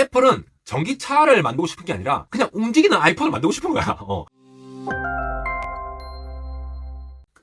애플은 전기차를 만들고 싶은 게 아니라 그냥 움직이는 아이폰을 만들고 싶은 거야.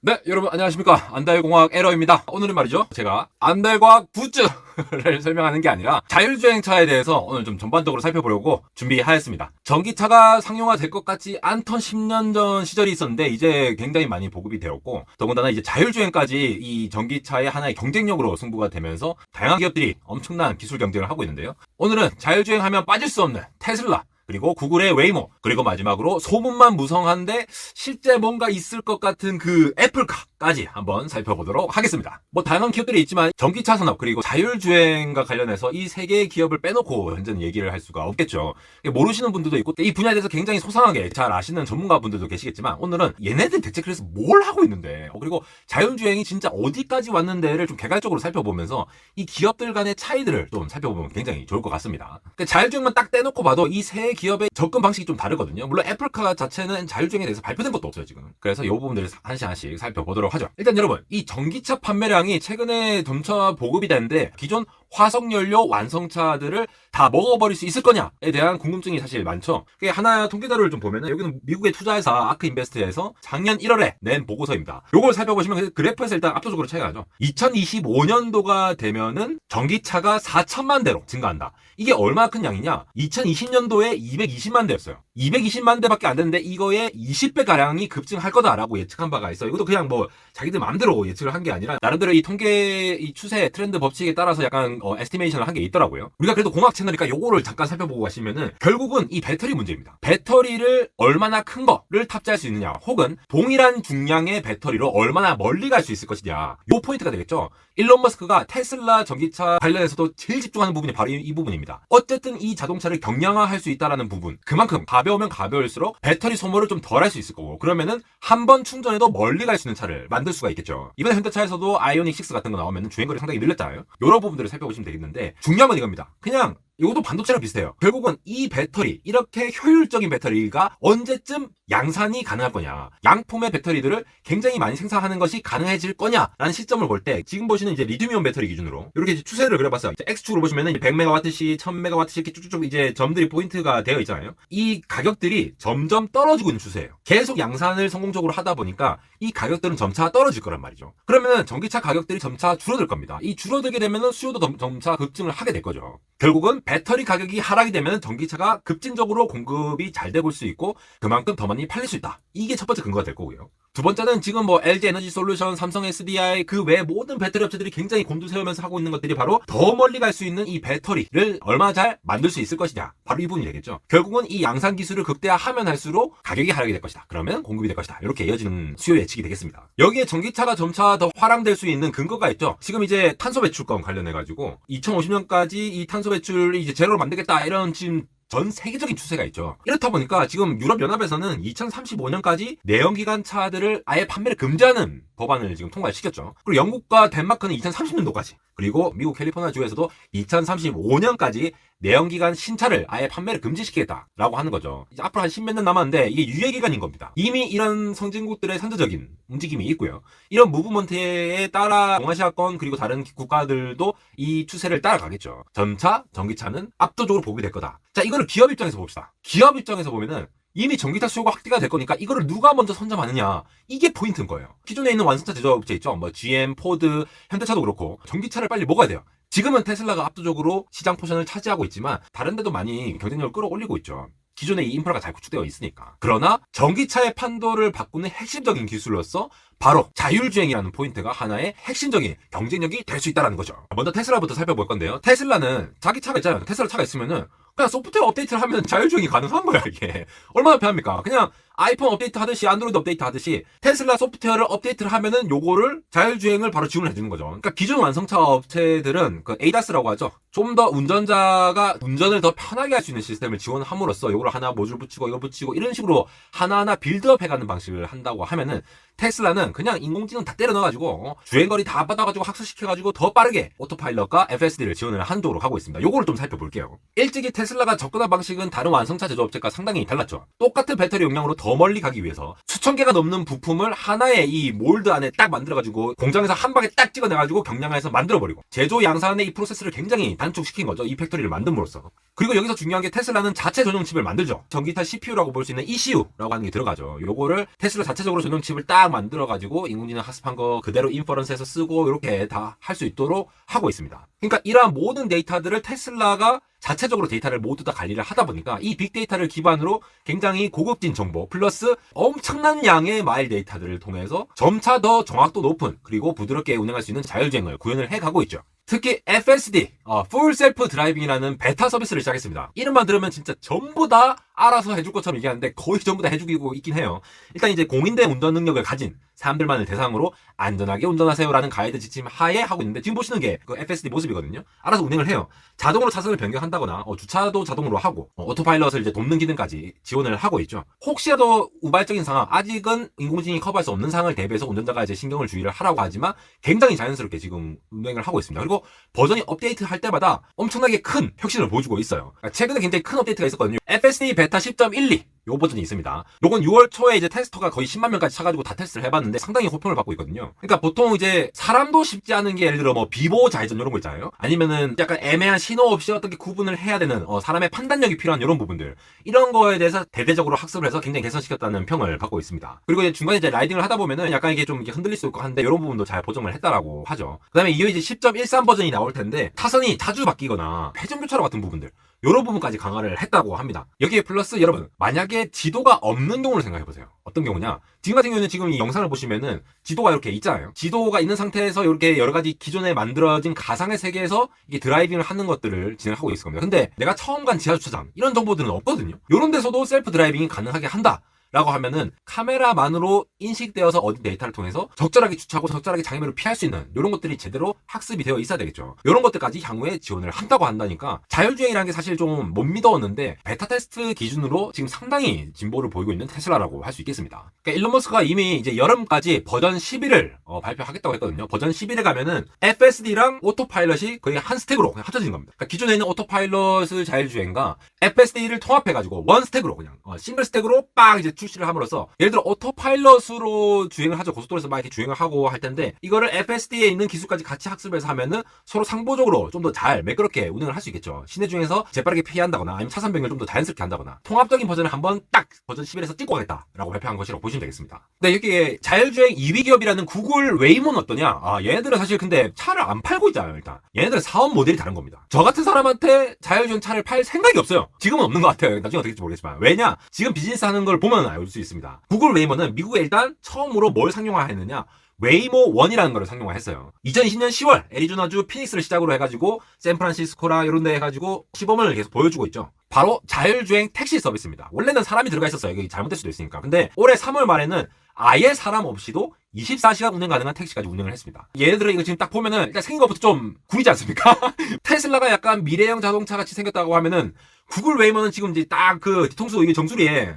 네, 여러분 안녕하십니까. 안달공학 에러입니다. 오늘은 말이죠, 제가 안달과학 굿즈를 설명하는 게 아니라 자율주행차에 대해서 오늘 좀 전반적으로 살펴보려고 준비하였습니다. 전기차가 상용화될 것 같지 않던 10년 전 시절이 있었는데 이제 굉장히 많이 보급이 되었고, 더군다나 이제 자율주행까지 이 전기차의 하나의 경쟁력으로 승부가 되면서 다양한 기업들이 엄청난 기술 경쟁을 하고 있는데요. 오늘은 자율주행하면 빠질 수 없는 테슬라, 그리고 구글의 웨이모, 그리고 마지막으로 소문만 무성한데 실제 뭔가 있을 것 같은 그 애플카까지 한번 살펴보도록 하겠습니다. 뭐 다양한 기업들이 있지만 전기차 산업 그리고 자율주행과 관련해서 이 세 개의 기업을 빼놓고 현재는 얘기를 할 수가 없겠죠. 모르시는 분들도 있고 이 분야에 대해서 굉장히 소상하게 잘 아시는 전문가분들도 계시겠지만, 오늘은 얘네들 대체 그래서 뭘 하고 있는데, 그리고 자율주행이 진짜 어디까지 왔는데를 좀 개괄적으로 살펴보면서 이 기업들 간의 차이들을 좀 살펴보면 굉장히 좋을 것 같습니다. 자율주행만 딱 떼놓고 봐도 이 세 기업의 접근 방식이 좀 다르거든요. 물론 애플카 자체는 자율주행에 대해서 발표된 것도 없어요, 지금. 그래서 이 부분들을 하나씩 살펴보도록 하죠. 일단 여러분, 이 전기차 판매량이 최근에 점차 보급이 되는데, 기존 화석연료 완성차들을 다 먹어버릴 수 있을 거냐에 대한 궁금증이 사실 많죠. 하나 통계 자료를 좀 보면은, 여기는 미국의 투자회사 아크인베스트에서 작년 1월에 낸 보고서입니다. 요걸 살펴보시면 그래프에서 일단 압도적으로 차이가 나죠. 2025년도가 되면은 전기차가 4천만 대로 증가한다. 이게 얼마나 큰 양이냐? 2020년도에 220만 대였어요. 220만 대밖에 안 되는데 이거에 20배 가량이 급증할 거다라고 예측한 바가 있어요. 이것도 그냥 뭐 자기들 마음대로 예측을 한 게 아니라 나름대로 이 통계 이 추세 트렌드 법칙에 따라서 약간 에스티메이션을 한 게 있더라고요. 우리가 그래도 공학 채널이니까 요거를 잠깐 살펴보고 가시면은 결국은 이 배터리 문제입니다. 배터리를 얼마나 큰 거를 탑재할 수 있느냐, 혹은 동일한 중량의 배터리로 얼마나 멀리 갈 수 있을 것이냐, 요 포인트가 되겠죠. 일론 머스크가 테슬라 전기차 관련해서도 제일 집중하는 부분이 바로 이 부분입니다. 어쨌든 이 자동차를 경량화할 수 있다라는 부분, 그만큼 가벼우면 가벼울수록 배터리 소모를 좀 덜 할 수 있을 거고, 그러면은 한 번 충전해도 멀리 갈 수 있는 차를 만들 수가 있겠죠. 이번에 현대차에서도 아이오닉 6 같은 거 나오면 주행거리 상당히 늘렸잖아요. 이런 부분들을 살펴보시면 되겠는데, 중요한 건 이겁니다. 그냥 이것도 반도체랑 비슷해요. 결국은 이 배터리, 이렇게 효율적인 배터리가 언제쯤 양산이 가능할 거냐, 양품의 배터리들을 굉장히 많이 생산하는 것이 가능해질 거냐라는 시점을 볼 때, 지금 보시는 이제 리튬이온 배터리 기준으로 이렇게 이제 추세를 그려봤어요. X축으로 보시면은 100메가와트씩, 1000메가와트씩 이렇게 쭉쭉쭉 이제 점들이 포인트가 되어 있잖아요. 이 가격들이 점점 떨어지고 있는 추세예요. 계속 양산을 성공적으로 하다 보니까 이 가격들은 점차 떨어질 거란 말이죠. 그러면은 전기차 가격들이 점차 줄어들 겁니다. 이 줄어들게 되면은 수요도 점차 급증을 하게 될 거죠. 결국은 배터리 가격이 하락이 되면 전기차가 급진적으로 공급이 잘 되고 수 있고, 그만큼 더 많이 팔릴 수 있다. 이게 첫 번째 근거가 될 거고요. 두 번째는 지금 뭐 LG 에너지 솔루션, 삼성 SDI 그 외 모든 배터리 업체들이 굉장히 곤두세우면서 하고 있는 것들이 바로 더 멀리 갈 수 있는 이 배터리를 얼마나 잘 만들 수 있을 것이냐, 바로 이 부분이 되겠죠. 결국은 이 양산 기술을 극대화하면 할수록 가격이 하락이 될 것이다. 그러면 공급이 될 것이다. 이렇게 이어지는 수요 예측이 되겠습니다. 여기에 전기차가 점차 더 화랑될 수 있는 근거가 있죠. 지금 이제 탄소 배출권 관련해 가지고 2050년까지 이 탄소 배출이 이제 제로로 만들겠다, 이런 지금 전 세계적인 추세가 있죠. 이렇다 보니까 지금 유럽연합에서는 2035년까지 내연기관 차들을 아예 판매를 금지하는 법안을 지금 통과를 시켰죠. 그리고 영국과 덴마크는 2030년도까지, 그리고 미국 캘리포니아 주에서도 2035년까지 내연기관 신차를 아예 판매를 금지시키겠다라고 하는 거죠. 이제 앞으로 한 10몇 년 남았는데 이게 유예기간인 겁니다. 이미 이런 선진국들의 선제적인 움직임이 있고요. 이런 무브먼트에 따라 동아시아권 그리고 다른 국가들도 이 추세를 따라가겠죠. 전차, 전기차는 압도적으로 보급이 될 거다. 자, 이거를 기업 입장에서 봅시다. 기업 입장에서 보면은 이미 전기차 수요가 확대가 될 거니까 이거를 누가 먼저 선점하느냐, 이게 포인트인 거예요. 기존에 있는 완성차 제조업체 있죠. 뭐 GM, 포드, 현대차도 그렇고 전기차를 빨리 먹어야 돼요. 지금은 테슬라가 압도적으로 시장 포션을 차지하고 있지만 다른 데도 많이 경쟁력을 끌어올리고 있죠. 기존에 이 인프라가 잘 구축되어 있으니까. 그러나 전기차의 판도를 바꾸는 핵심적인 기술로서 바로 자율주행이라는 포인트가 하나의 핵심적인 경쟁력이 될 수 있다는 거죠. 먼저 테슬라부터 살펴볼 건데요. 테슬라는 자기 차가 있잖아요. 테슬라 차가 있으면은 그냥 소프트웨어 업데이트를 하면 자율주행이 가능한 거야, 이게. 얼마나 편합니까? 그냥 아이폰 업데이트 하듯이, 안드로이드 업데이트 하듯이 테슬라 소프트웨어를 업데이트를 하면은 요거를 자율주행을 바로 지원을 해주는 거죠. 그러니까 기존 완성차 업체들은 그 ADAS라고 하죠. 좀 더 운전자가 운전을 더 편하게 할 수 있는 시스템을 지원함으로써 요걸 하나 모듈 붙이고 이거 붙이고 이런 식으로 하나하나 빌드업 해가는 방식을 한다고 하면은, 테슬라는 그냥 인공지능 다 때려 넣어가지고 주행거리 다 받아가지고 학습시켜가지고 더 빠르게 오토파일럿과 FSD를 지원을 한도로 하고 있습니다. 요거를 좀 살펴볼게요. 일찍이 테슬라 테슬라가 접근한 방식은 다른 완성차 제조업체가 상당히 달랐죠. 똑같은 배터리 용량으로 더 멀리 가기 위해서 수천 개가 넘는 부품을 하나의 이 몰드 안에 딱 만들어가지고 공장에서 한 방에 딱 찍어내가지고 경량화해서 만들어버리고 제조 양산의 이 프로세스를 굉장히 단축시킨 거죠. 이 팩토리를 만듦으로써. 그리고 여기서 중요한 게 테슬라는 자체 전용 칩을 만들죠. 전기차 CPU라고 볼 수 있는 ECU라고 하는 게 들어가죠. 요거를 테슬라 자체적으로 전용 칩을 딱 만들어가지고 인공지능 학습한 거 그대로 인퍼런스해서 쓰고 이렇게 다 할 수 있도록 하고 있습니다. 그러니까 이러한 모든 데이터들을 테슬라가 자체적으로 데이터를 모두 다 관리를 하다 보니까 이 빅데이터를 기반으로 굉장히 고급진 정보 플러스 엄청난 양의 마일 데이터들을 통해서 점차 더 정확도 높은 그리고 부드럽게 운행할 수 있는 자율주행을 구현을 해가고 있죠. 특히 FSD, Full Self Driving이라는 베타 서비스를 시작했습니다. 이름만 들으면 진짜 전부 다 알아서 해줄 것처럼 얘기하는데 거의 전부 다 해주고 있긴 해요. 일단 이제 공인된 운전 능력을 가진 사람들만을 대상으로 안전하게 운전하세요라는 가이드 지침 하에 하고 있는데 지금 보시는 게 그 FSD 모습이거든요. 알아서 운행을 해요. 자동으로 차선을 변경한다거나 주차도 자동으로 하고 오토파일럿을 이제 돕는 기능까지 지원을 하고 있죠. 혹시라도 우발적인 상황, 아직은 인공지능이 커버할 수 없는 상황을 대비해서 운전자가 이제 신경을 주의를 하라고 하지만 굉장히 자연스럽게 지금 운행을 하고 있습니다. 그리고 버전이 업데이트 할 때마다 엄청나게 큰 혁신을 보여주고 있어요. 최근에 굉장히 큰 업데이트가 있었거든요. FSD 베타 10.12 요 버전이 있습니다. 요건 6월 초에 이제 테스터가 거의 10만 명까지 차가지고 다 테스트를 해봤는데 상당히 호평을 받고 있거든요. 그러니까 보통 이제 사람도 쉽지 않은 게 예를 들어 뭐 비보 좌회전 이런 거 있잖아요. 아니면은 약간 애매한 신호 없이 어떻게 구분을 해야 되는 사람의 판단력이 필요한 이런 부분들 이런 거에 대해서 대대적으로 학습을 해서 굉장히 개선시켰다는 평을 받고 있습니다. 그리고 이제 중간에 이제 라이딩을 하다 보면은 약간 이게 좀 흔들릴 수 있고 한데 이런 부분도 잘 보정을 했다라고 하죠. 그다음에 이후에 이제 10.13 버전이 나올 텐데 타선이 자주 바뀌거나 회전 교차로 같은 부분들 이런 부분까지 강화를 했다고 합니다. 여기에 플러스 여러분 만약에 지도가 없는 경우를 생각해보세요. 어떤 경우냐? 지금 같은 경우는 지금 이 영상을 보시면은 지도가 이렇게 있잖아요. 지도가 있는 상태에서 이렇게 여러 가지 기존에 만들어진 가상의 세계에서 이게 드라이빙을 하는 것들을 진행하고 있을 겁니다. 근데 내가 처음 간 지하주차장 이런 정보들은 없거든요. 이런 데서도 셀프 드라이빙이 가능하게 한다. 라고 하면은 카메라만으로 인식되어서 얻은 데이터를 통해서 적절하게 주차하고 적절하게 장애물을 피할 수 있는 이런 것들이 제대로 학습이 되어 있어야 되겠죠. 이런 것들까지 향후에 지원을 한다고 한다니까 자율주행이라는 게 사실 좀 못 믿어왔는데 베타 테스트 기준으로 지금 상당히 진보를 보이고 있는 테슬라라고 할 수 있겠습니다. 그러니까 일론 머스크가 이미 이제 여름까지 버전 11을 발표하겠다고 했거든요. 버전 11에 가면은 FSD랑 오토파일럿이 거의 한 스택으로 그냥 합쳐진 겁니다. 그러니까 기존에 있는 오토파일럿을 자율주행과 FSD를 통합해가지고 원 스택으로 그냥 싱글 스택으로 빡 이제 출시를 함으로써 예를 들어 오토파일럿으로 주행을 하죠. 고속도로에서 막 이렇게 주행을 하고 할 텐데 이거를 FSD에 있는 기술까지 같이 학습해서 하면은 서로 상보적으로 좀 더 잘 매끄럽게 운행을 할 수 있겠죠. 시내 중에서 재빠르게 피한다거나 아니면 차선 변경을 좀 더 자연스럽게 한다거나 통합적인 버전을 한번 딱 버전 11에서 찍고 가겠다라고 발표한 것이라고 보시면 되겠습니다. 근데 여기에 자율주행 2위 기업이라는 구글 웨이모는 어떠냐? 얘네들은 사실 근데 차를 안 팔고 있잖아요. 일단 얘네들은 사업 모델이 다른 겁니다. 저 같은 사람한테 자율주행 차를 팔 생각이 없어요. 지금은 없는 것 같아요. 나중에 어떻게 될지 모르겠지만 왜냐? 지금 비즈니스 하는 걸 보면 알 수 있습니다. 구글 웨이모는 미국에 일단 처음으로 뭘 상용화했느냐? 웨이모 1이라는 걸 상용화했어요. 2020년 10월 애리조나주 피닉스를 시작으로 해가지고 샌프란시스코라 이런 데 해가지고 시범을 계속 보여주고 있죠. 바로 자율주행 택시 서비스입니다. 원래는 사람이 들어가 있었어요. 이게 잘못될 수도 있으니까. 근데 올해 3월 말에는 아예 사람 없이도 24시간 운행 가능한 택시까지 운행을 했습니다. 예를 들어 이거 지금 딱 보면은 일단 생긴 것부터 좀 구리지 않습니까? 테슬라가 약간 미래형 자동차 같이 생겼다고 하면은 구글 웨이모는 지금 이제 딱 그 뒤통수 이게 정수리에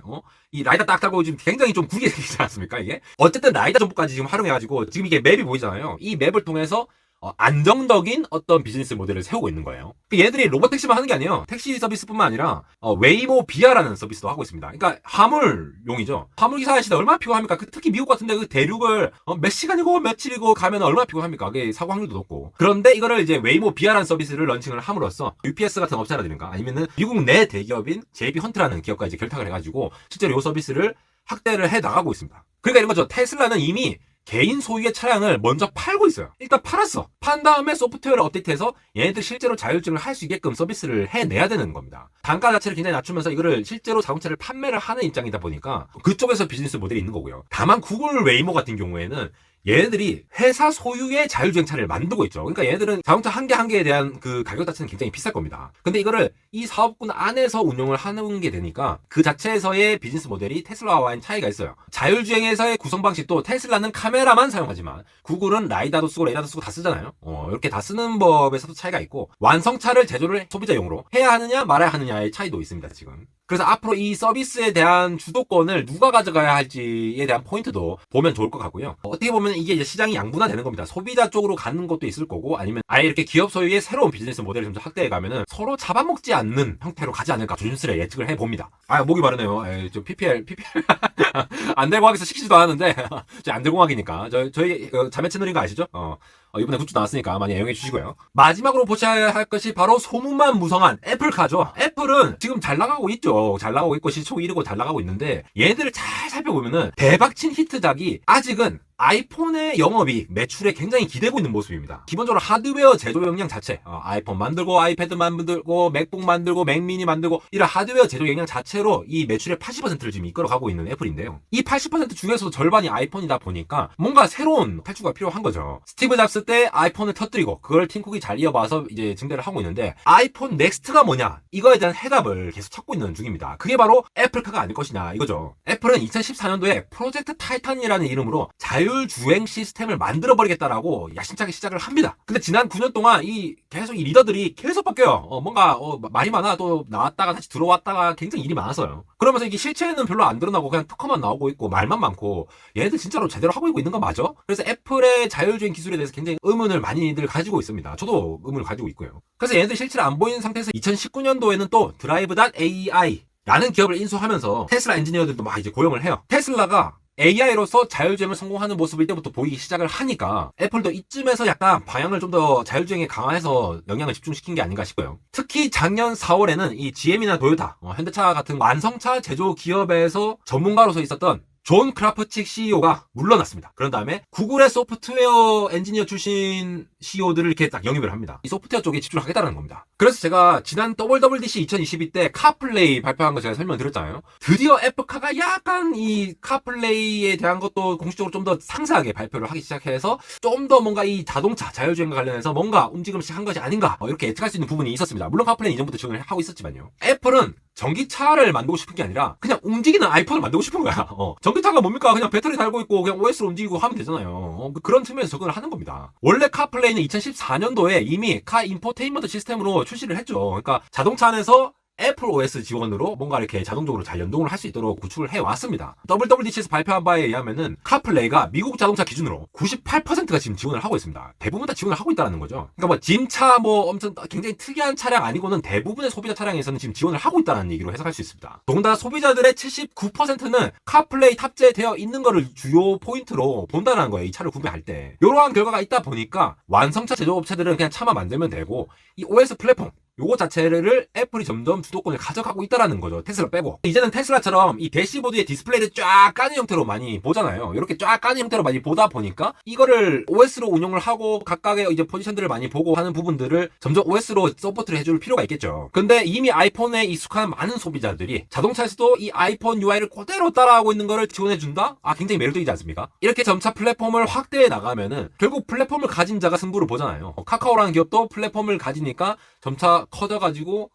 이 라이다 딱 타고 지금 굉장히 좀 구리게 생기지 않습니까 이게? 어쨌든 라이다 정보까지 지금 활용해가지고 지금 이게 맵이 보이잖아요. 이 맵을 통해서 안정적인 어떤 비즈니스 모델을 세우고 있는 거예요. 얘들이 로봇 택시만 하는 게 아니에요. 택시 서비스뿐만 아니라 웨이모 비아라는 서비스도 하고 있습니다. 그러니까 화물용이죠. 화물기사 아저씨들 얼마나 피곤합니까? 특히 미국 같은데 그 대륙을 몇 시간이고 며칠이고 가면 얼마나 피곤합니까? 그게 사고 확률도 높고. 그런데 이거를 이제 웨이모 비아라는 서비스를 런칭을 함으로써 UPS 같은 업체라든가 아니면은 미국 내 대기업인 JB 헌트라는 기업과 이제 결탁을 해가지고 실제로 이 서비스를 확대를 해 나가고 있습니다. 그러니까 이런 거죠. 테슬라는 이미 개인 소유의 차량을 먼저 팔고 있어요. 일단 팔았어. 판 다음에 소프트웨어를 업데이트해서 얘네들 실제로 자율주행을 할 수 있게끔 서비스를 해내야 되는 겁니다. 단가 자체를 굉장히 낮추면서 이거를 실제로 자동차를 판매를 하는 입장이다 보니까 그쪽에서 비즈니스 모델이 있는 거고요. 다만 구글 웨이모 같은 경우에는 얘네들이 회사 소유의 자율주행차를 만들고 있죠. 그러니까 얘네들은 자동차 한 개 한 개에 대한 그 가격 자체는 굉장히 비쌀 겁니다. 근데 이거를 이 사업군 안에서 운용을 하는 게 되니까 그 자체에서의 비즈니스 모델이 테슬라와의 차이가 있어요. 자율주행에서의 구성 방식도 테슬라는 카메라만 사용하지만 구글은 라이다도 쓰고 레이다도 쓰고 다 쓰잖아요. 이렇게 다 쓰는 법에서도 차이가 있고 완성차를 제조를 소비자용으로 해야 하느냐 말아야 하느냐의 차이도 있습니다. 지금. 그래서 앞으로 이 서비스에 대한 주도권을 누가 가져가야 할지에 대한 포인트도 보면 좋을 것 같고요. 어떻게 보면 이게 이제 시장이 양분화되는 겁니다. 소비자 쪽으로 가는 것도 있을 거고, 아니면 아예 이렇게 기업 소유의 새로운 비즈니스 모델을 좀 더 확대해 가면은 서로 잡아먹지 않는 형태로 가지 않을까 조심스레 예측을 해봅니다. 목이 마르네요. 좀 PPL 안달공학에서 시키지도 않았는데 안달공학이니까 저희 자매 채널인 거 아시죠? 이번에 굿즈 나왔으니까 많이 애용해 주시고요. 마지막으로 보셔야 할 것이 바로 소문만 무성한 애플카죠. 애플은 지금 잘 나가고 있죠. 잘 나가고 있고 시총 1위고 잘 나가고 있는데, 얘들을 잘 살펴보면은 대박친 히트작이 아직은 아이폰의 영업이익, 매출에 굉장히 기대고 있는 모습입니다. 기본적으로 하드웨어 제조 역량 자체, 아이폰 만들고 아이패드 만들고 맥북 만들고 맥미니 만들고 이런 하드웨어 제조 역량 자체로 이 매출의 80%를 지금 이끌어가고 있는 애플인데요. 이 80% 중에서도 절반이 아이폰이다 보니까 뭔가 새로운 탈출구가 필요한 거죠. 스티브 잡스 때 아이폰을 터뜨리고 그걸 팀쿡이 잘 이어봐서 이제 증대를 하고 있는데, 아이폰 넥스트가 뭐냐, 이거에 대한 해답을 계속 찾고 있는 중입니다. 그게 바로 애플카가 아닐 것이냐 이거죠. 애플은 2014년도에 프로젝트 타이탄이라는 이름으로 자율주행 시스템을 만들어버리겠다라고 야심차게 시작을 합니다. 근데 지난 9년 동안 계속 이 리더들이 계속 바뀌어요. 뭔가 말이 많아, 또 나왔다가 다시 들어왔다가 굉장히 일이 많았어요. 그러면서 이게 실체는 별로 안 드러나고 그냥 특허만 나오고 있고 말만 많고, 얘네들 진짜로 제대로 하고 있는 거 맞아? 그래서 애플의 자율주행 기술에 대해서 굉장히 의문을 많이들 가지고 있습니다. 저도 의문을 가지고 있고요. 그래서 얘네들 실체를 안 보이는 상태에서 2019년도에는 또 드라이브.ai 라는 기업을 인수하면서 테슬라 엔지니어들도 막 이제 고용을 해요. 테슬라가 AI로서 자율주행을 성공하는 모습을 이때부터 보이기 시작을 하니까 애플도 이쯤에서 약간 방향을 좀 더 자율주행에 강화해서 영향을 집중시킨 게 아닌가 싶어요. 특히 작년 4월에는 이 GM이나 도요타, 현대차 같은 완성차 제조 기업에서 전문가로서 있었던 존 크라프칙 CEO가 물러났습니다. 그런 다음에 구글의 소프트웨어 엔지니어 출신 CEO들을 이렇게 딱 영입을 합니다. 이 소프트웨어 쪽에 집중하겠다는 겁니다. 그래서 제가 지난 WWDC 2022 때 카플레이 발표한 거 제가 설명드렸잖아요. 드디어 애플카가 약간 이 카플레이에 대한 것도 공식적으로 좀 더 상세하게 발표를 하기 시작해서 좀 더 뭔가 이 자동차 자율주행과 관련해서 뭔가 움직임을 시작한 것이 아닌가, 이렇게 예측할 수 있는 부분이 있었습니다. 물론 카플레이는 이전부터 지원을 하고 있었지만요. 애플은 전기차를 만들고 싶은 게 아니라 그냥 움직이는 아이폰을 만들고 싶은 거야. 전기차가 뭡니까? 그냥 배터리 달고 있고 그냥 OS로 움직이고 하면 되잖아요. 그런 측면에서 접근을 하는 겁니다. 원래 카플레이는 2014년도에 이미 카 인포테인먼트 시스템으로 출시를 했죠. 그러니까 자동차 안에서 애플 OS 지원으로 뭔가 이렇게 자동적으로 잘 연동을 할 수 있도록 구축을 해왔습니다. WWDC에서 발표한 바에 의하면은 카플레이가 미국 자동차 기준으로 98%가 지금 지원을 하고 있습니다. 대부분 다 지원을 하고 있다는 거죠. 그러니까 뭐 짐차 엄청 굉장히 특이한 차량 아니고는 대부분의 소비자 차량에서는 지금 지원을 하고 있다는 얘기로 해석할 수 있습니다. 더군다나 소비자들의 79%는 카플레이 탑재되어 있는 거를 주요 포인트로 본다는 거예요. 이 차를 구매할 때. 이러한 결과가 있다 보니까 완성차 제조업체들은 그냥 차만 만들면 되고, 이 OS 플랫폼 요거 자체를 애플이 점점 주도권을 가져가고 있다라는 거죠. 테슬라 빼고. 이제는 테슬라처럼 이 대시보드에 디스플레이를 쫙 까는 형태로 많이 보잖아요. 이렇게 쫙 까는 형태로 많이 보다 보니까 이거를 OS로 운영을 하고 각각의 이제 포지션들을 많이 보고 하는 부분들을 점점 OS로 서포트를 해줄 필요가 있겠죠. 근데 이미 아이폰에 익숙한 많은 소비자들이 자동차에서도 이 아이폰 UI를 그대로 따라하고 있는 거를 지원해준다? 굉장히 매력적이지 않습니까? 이렇게 점차 플랫폼을 확대해 나가면은 결국 플랫폼을 가진 자가 승부를 보잖아요. 카카오라는 기업도 플랫폼을 가지니까 점차 커져가지고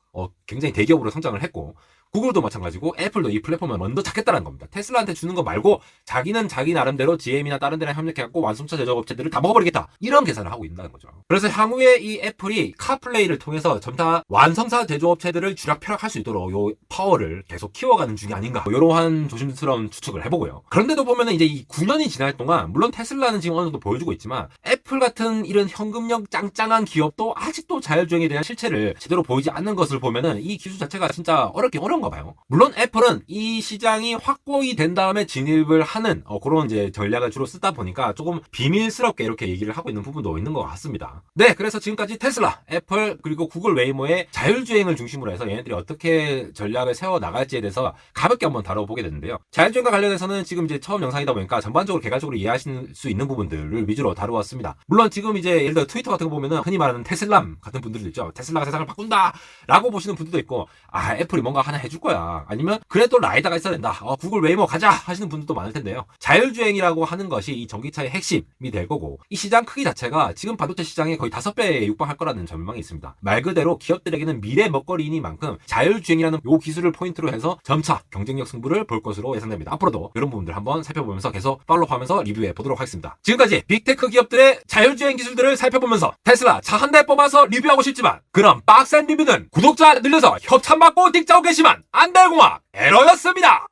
굉장히 대기업으로 성장을 했고, 구글도 마찬가지고 애플도 이 플랫폼을 먼저 잡겠다는 겁니다. 테슬라한테 주는 거 말고 자기는 자기 나름대로 GM이나 다른 데랑 협력해갖고 완성차 제조업체들을 다 먹어버리겠다, 이런 계산을 하고 있다는 거죠. 그래서 향후에 이 애플이 카플레이를 통해서 점차 완성차 제조업체들을 쥐락펴락할 수 있도록 요 파워를 계속 키워가는 중이 아닌가, 이러한 조심스러운 추측을 해보고요. 그런데도 보면은 이제 이 9년이 지날 동안 물론 테슬라는 지금 어느 정도 보여주고 있지만 애플 같은 이런 현금력 짱짱한 기업도 아직도 자율주행에 대한 실체를 제대로 보이지 않는 것을 보면은 이 기술 자체가 진짜 어려운가 봐요. 물론 애플은 이 시장이 확보이 된 다음에 진입을 하는 그런 이제 전략을 주로 쓰다 보니까 조금 비밀스럽게 이렇게 얘기를 하고 있는 부분도 있는 것 같습니다. 네, 그래서 지금까지 테슬라, 애플, 그리고 구글 웨이모의 자율주행을 중심으로 해서 얘네들이 어떻게 전략을 세워 나갈지에 대해서 가볍게 한번 다뤄보게 됐는데요. 자율주행과 관련해서는 지금 이제 처음 영상이다 보니까 전반적으로 개괄적으로 이해하실 수 있는 부분들을 위주로 다루었습니다. 물론 지금 이제 예를 들어 트위터 같은 거 보면은 흔히 말하는 테슬람 같은 분들도 있죠. 테슬라가 세상을 바꾼다 라고 보시는 분들도 있고, 애플이 뭔가 하나 해줄 거야, 아니면 그래도 라이다가 있어야 된다, 구글 웨이모 가자 하시는 분들도 많을 텐데요. 자율주행이라고 하는 것이 이 전기차의 핵심이 될 거고, 이 시장 크기 자체가 지금 반도체 시장의 거의 5배에 육박할 거라는 전망이 있습니다. 말 그대로 기업들에게는 미래 먹거리이니만큼 자율주행이라는 요 기술을 포인트로 해서 점차 경쟁력 승부를 볼 것으로 예상됩니다. 앞으로도 이런 부분들 한번 살펴보면서 계속 팔로우하면서 리뷰해 보도록 하겠습니다. 지금까지 빅테크 기업들의 자율주행 기술들을 살펴보면서 테슬라 차 한 대 뽑아서 리뷰하고 싶지만 그럼 빡센 리뷰는 구독자 구독자 늘려서 협찬받고 딕자고 게시만 안달공학 에러였습니다.